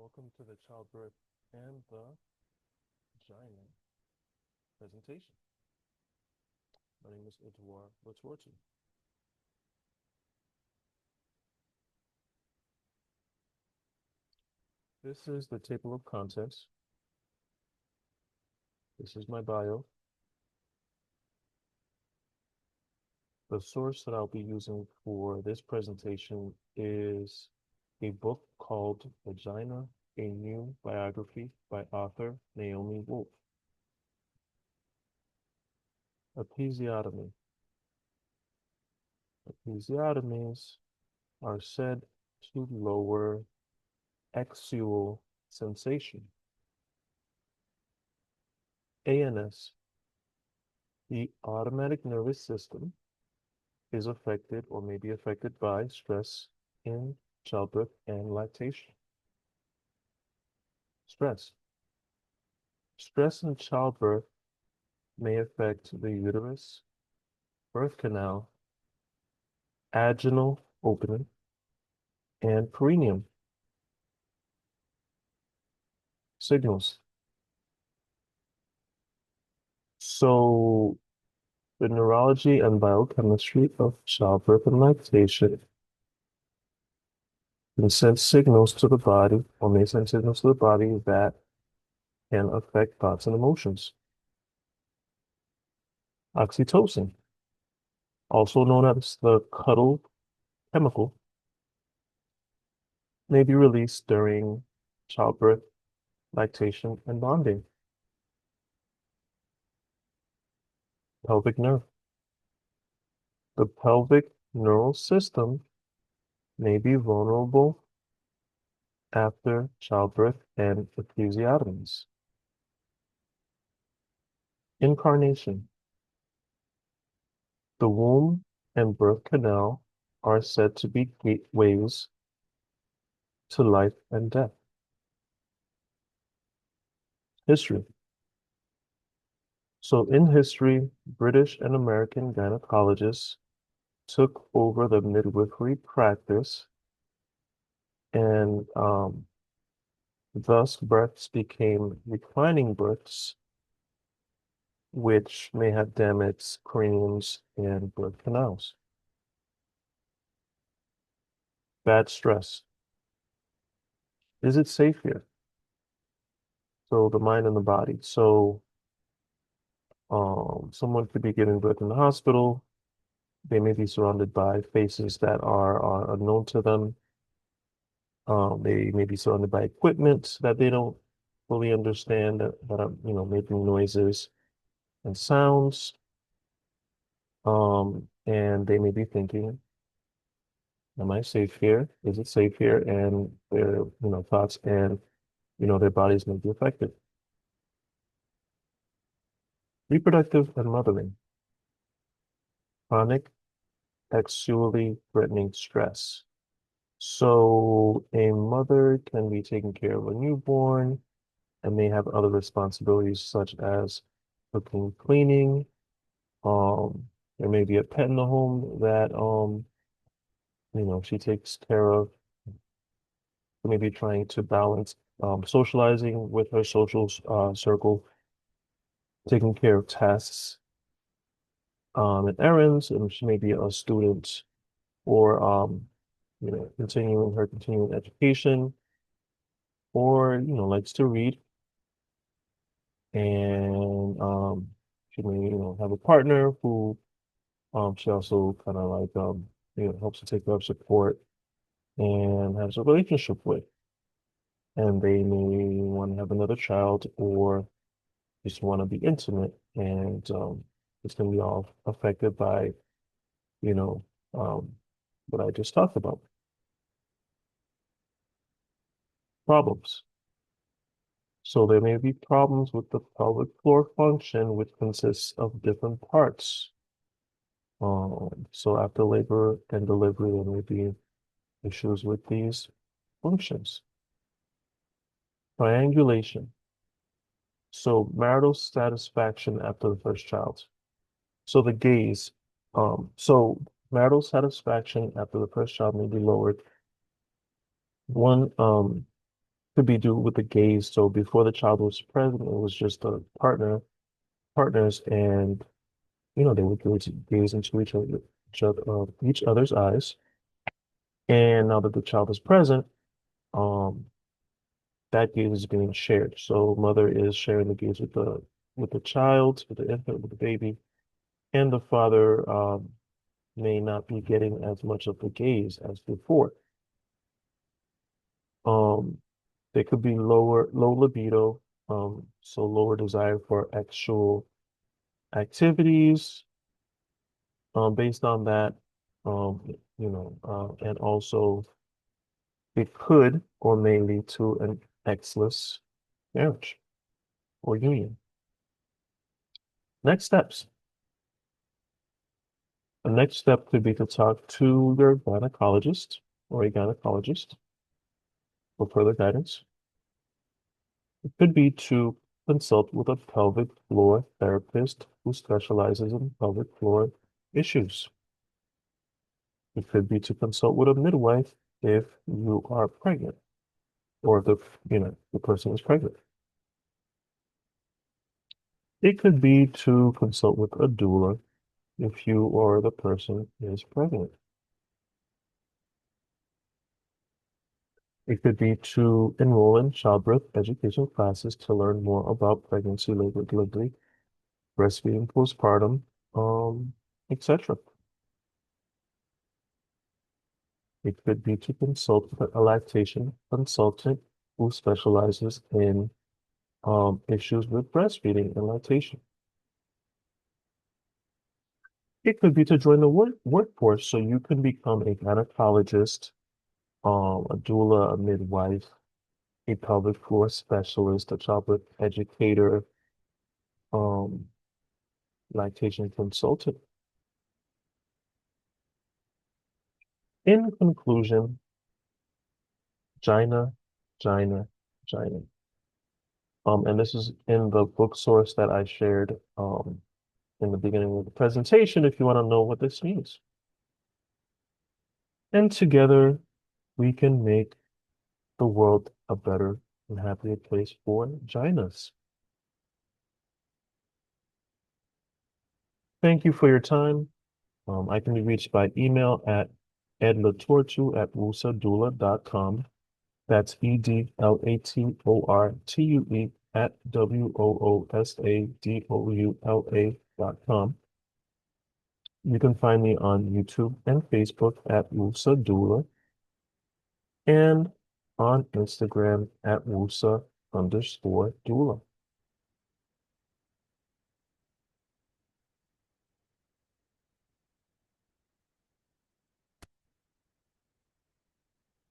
Welcome to the Childbirth and the Gina presentation. My name is Edouard Latortu. This is the table of contents. This is my bio. The source that I'll be using for this presentation is a book called Vagina, a New Biography by author Naomi Wolf. Episiotomy. Episiotomies are said to lower axial sensation. ANS. The autonomic nervous system is affected or may be affected by stress in childbirth and lactation. Stress. Stress in childbirth may affect the uterus, birth canal, vaginal opening, and perineum. Signals. So the neurology and biochemistry of childbirth and lactation can send signals to the body, or may send signals to the body that can affect thoughts and emotions. Oxytocin, also known as the cuddle chemical, may be released during childbirth, lactation, and bonding. Pelvic nerve. The pelvic neural system may be vulnerable after childbirth and episiotomies. Incarnation. The womb and birth canal are said to be gateways to life and death. History. So in history, British and American gynecologists took over the midwifery practice, and thus births became reclining births, which may have damaged craniums and birth canals. Bad stress. Is it safe here? So the mind and the body. So someone could be giving birth in the hospital. They may be surrounded by faces that are unknown to them. They may be surrounded by equipment that they don't fully understand that are, making noises and sounds. And they may be thinking, am I safe here? Is it safe here? And their, thoughts and, their bodies may be affected. Reproductive and mothering. Chronic sexually threatening stress. So a mother can be taking care of a newborn and may have other responsibilities such as cooking, cleaning. There may be a pet in the home that she takes care of. Maybe trying to balance socializing with her social circle, taking care of tasks and errands, and she may be a student or continuing education, or likes to read, and she may have a partner who she also kind of like helps to take care of, support, and has a relationship with, and they may want to have another child or just want to be intimate, and it's going to be all affected by you know um, what I just talked about. Problems. So there may be problems with the pelvic floor function, which consists of different parts. So after labor and delivery, there may be issues with these functions. Triangulation. So marital satisfaction after the first child. So the gaze. So marital satisfaction after the first child may be lowered. One Could be due with the gaze. So before the child was present, it was just a partners, and they would gaze into each other's eyes. And now that the child is present, um, that gaze is being shared. So mother is sharing the gaze with the child, with the infant, with the baby, and the father may not be getting as much of the gaze as before. Um, there could be low libido, so lower desire for actual activities, based on that, um, and also it could or may lead to an exless marriage or union. Next steps. The next step could be to talk to your gynecologist or a gynecologist for further guidance. It could be to consult with a pelvic floor therapist who specializes in pelvic floor issues. It could be to consult with a midwife if you are pregnant or if the person is pregnant. It could be to consult with a doula if you or the person is pregnant. It could be to enroll in childbirth education classes to learn more about pregnancy, labor, delivery, breastfeeding, postpartum, etc. It could be to consult with a lactation consultant who specializes in issues with breastfeeding and lactation. It could be to join the workforce so you can become a gynecologist, a doula, a midwife, a pelvic floor specialist, a childbirth educator, um, lactation consultant. In conclusion, gina, gina, gina. And this is in the book source that I shared in the beginning of the presentation if you want to know what this means. And together we can make the world a better and happier place for ginas. Thank you for your time. I can be reached by email at edlatortu@woosadoula.com. That's EDLATORTUE at WOOSADOULA.com. You can find me on YouTube and Facebook at Woosa Doula and on Instagram at Woosa_Doula.